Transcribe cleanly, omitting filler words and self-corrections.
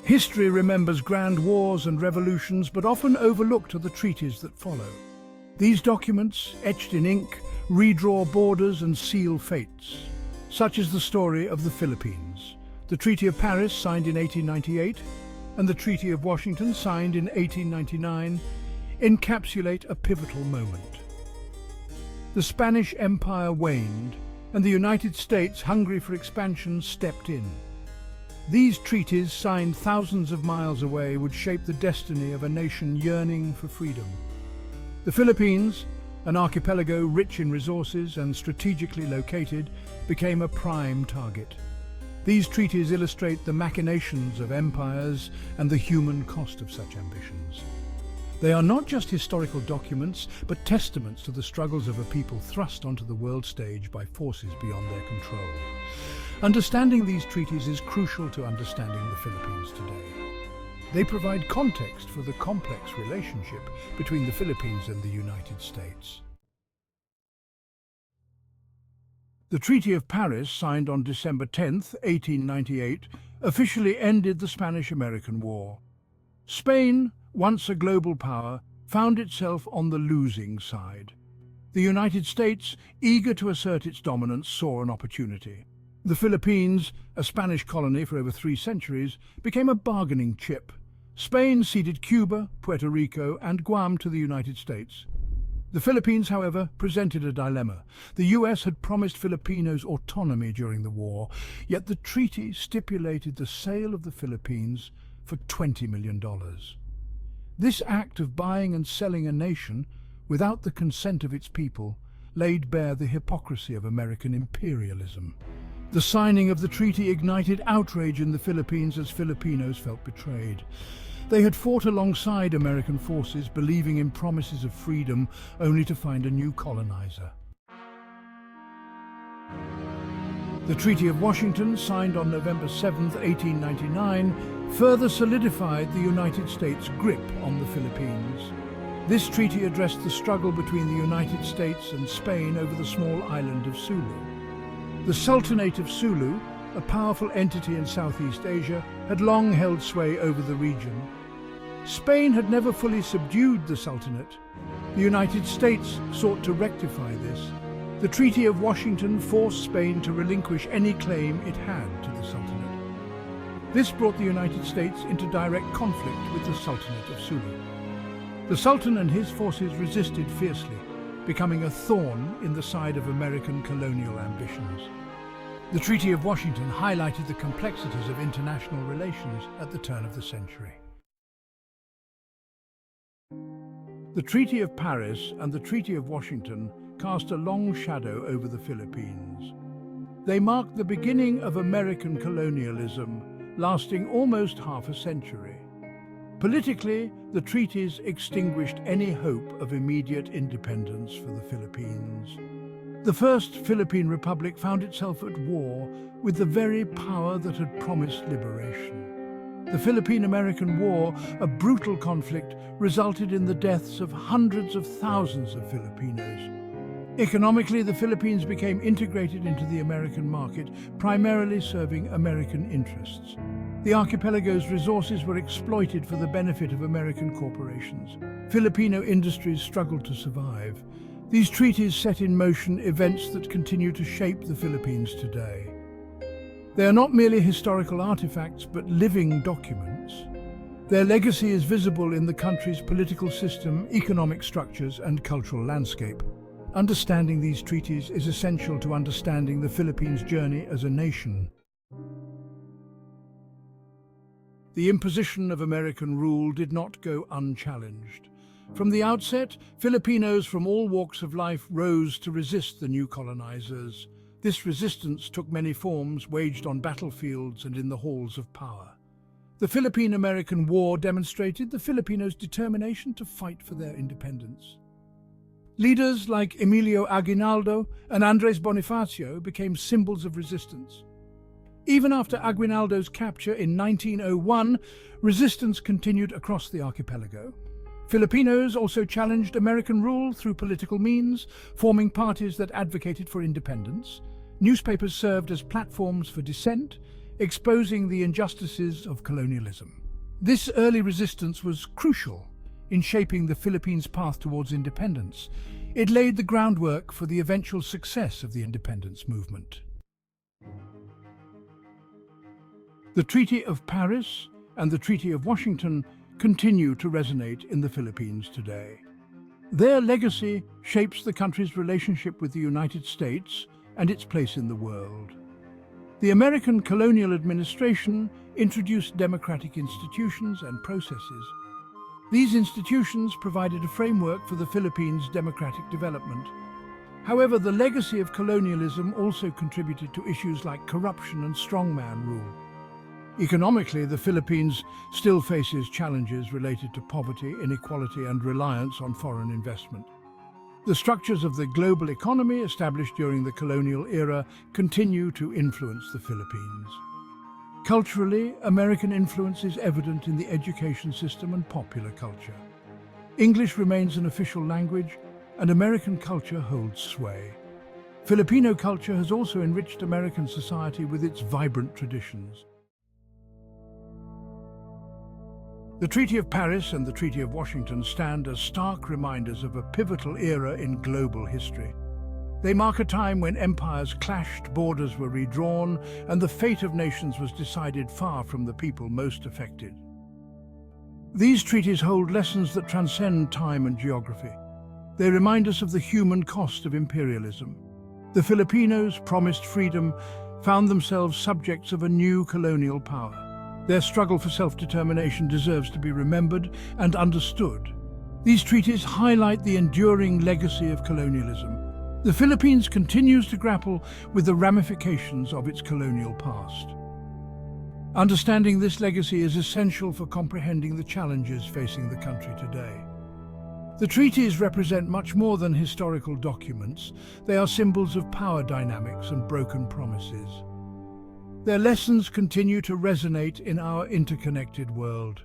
History remembers grand wars and revolutions, but often overlooked are the treaties that follow. These documents, etched in ink, redraw borders and seal fates. Such is the story of the Philippines. The Treaty of Paris, signed in 1898, and the Treaty of Washington, signed in 1899, encapsulate a pivotal moment. The Spanish Empire waned, and the United States, hungry for expansion, stepped in. These treaties, signed thousands of miles away, would shape the destiny of a nation yearning for freedom. The Philippines, an archipelago rich in resources and strategically located, became a prime target. These treaties illustrate the machinations of empires and the human cost of such ambitions. They are not just historical documents, but testaments to the struggles of a people thrust onto the world stage by forces beyond their control. Understanding these treaties is crucial to understanding the Philippines today. They provide context for the complex relationship between the Philippines and the United States. The Treaty of Paris, signed on December 10, 1898, officially ended the Spanish-American War. Spain, once a global power, found itself on the losing side. The United States, eager to assert its dominance, saw an opportunity. The Philippines, a Spanish colony for over 3 centuries, became a bargaining chip. Spain ceded Cuba, Puerto Rico, and Guam to the United States. The Philippines, however, presented a dilemma. The US had promised Filipinos autonomy during the war, yet the treaty stipulated the sale of the Philippines for $20 million. This act of buying and selling a nation without the consent of its people laid bare the hypocrisy of American imperialism. The signing of the treaty ignited outrage in the Philippines as Filipinos felt betrayed. They had fought alongside American forces, believing in promises of freedom, only to find a new colonizer. The Treaty of Washington, signed on November 7, 1899, further solidified the United States' grip on the Philippines. This treaty addressed the struggle between the United States and Spain over the small island of Sulu. The Sultanate of Sulu, a powerful entity in Southeast Asia, had long held sway over the region. Spain had never fully subdued the Sultanate. The United States sought to rectify this. The Treaty of Washington forced Spain to relinquish any claim it had to the Sultanate. This brought the United States into direct conflict with the Sultanate of Sulu. The Sultan and his forces resisted fiercely, becoming a thorn in the side of American colonial ambitions. The Treaty of Washington highlighted the complexities of international relations at the turn of the century. The Treaty of Paris and the Treaty of Washington cast a long shadow over the Philippines. They marked the beginning of American colonialism, lasting almost half a century. Politically, the treaties extinguished any hope of immediate independence for the Philippines. The First Philippine Republic found itself at war with the very power that had promised liberation. The Philippine-American War, a brutal conflict, resulted in the deaths of hundreds of thousands of Filipinos. Economically, the Philippines became integrated into the American market, primarily serving American interests. The archipelago's resources were exploited for the benefit of American corporations. Filipino industries struggled to survive. These treaties set in motion events that continue to shape the Philippines today. They are not merely historical artifacts, but living documents. Their legacy is visible in the country's political system, economic structures, and cultural landscape. Understanding these treaties is essential to understanding the Philippines' journey as a nation. The imposition of American rule did not go unchallenged. From the outset, Filipinos from all walks of life rose to resist the new colonizers. This resistance took many forms, waged on battlefields and in the halls of power. The Philippine-American War demonstrated the Filipinos' determination to fight for their independence. Leaders like Emilio Aguinaldo and Andres Bonifacio became symbols of resistance. Even after Aguinaldo's capture in 1901, resistance continued across the archipelago. Filipinos also challenged American rule through political means, forming parties that advocated for independence. Newspapers served as platforms for dissent, exposing the injustices of colonialism. This early resistance was crucial in shaping the Philippines' path towards independence. It laid the groundwork for the eventual success of the independence movement. The Treaty of Paris and the Treaty of Washington continue to resonate in the Philippines today. Their legacy shapes the country's relationship with the United States and its place in the world. The American colonial administration introduced democratic institutions and processes. These institutions provided a framework for the Philippines' democratic development. However, the legacy of colonialism also contributed to issues like corruption and strongman rule. Economically, the Philippines still faces challenges related to poverty, inequality, and reliance on foreign investment. The structures of the global economy established during the colonial era continue to influence the Philippines. Culturally, American influence is evident in the education system and popular culture. English remains an official language, and American culture holds sway. Filipino culture has also enriched American society with its vibrant traditions. The Treaty of Paris and the Treaty of Washington stand as stark reminders of a pivotal era in global history. They mark a time when empires clashed, borders were redrawn, and the fate of nations was decided far from the people most affected. These treaties hold lessons that transcend time and geography. They remind us of the human cost of imperialism. The Filipinos, promised freedom, found themselves subjects of a new colonial power. Their struggle for self-determination deserves to be remembered and understood. These treaties highlight the enduring legacy of colonialism. The Philippines continues to grapple with the ramifications of its colonial past. Understanding this legacy is essential for comprehending the challenges facing the country today. The treaties represent much more than historical documents. They are symbols of power dynamics and broken promises. Their lessons continue to resonate in our interconnected world.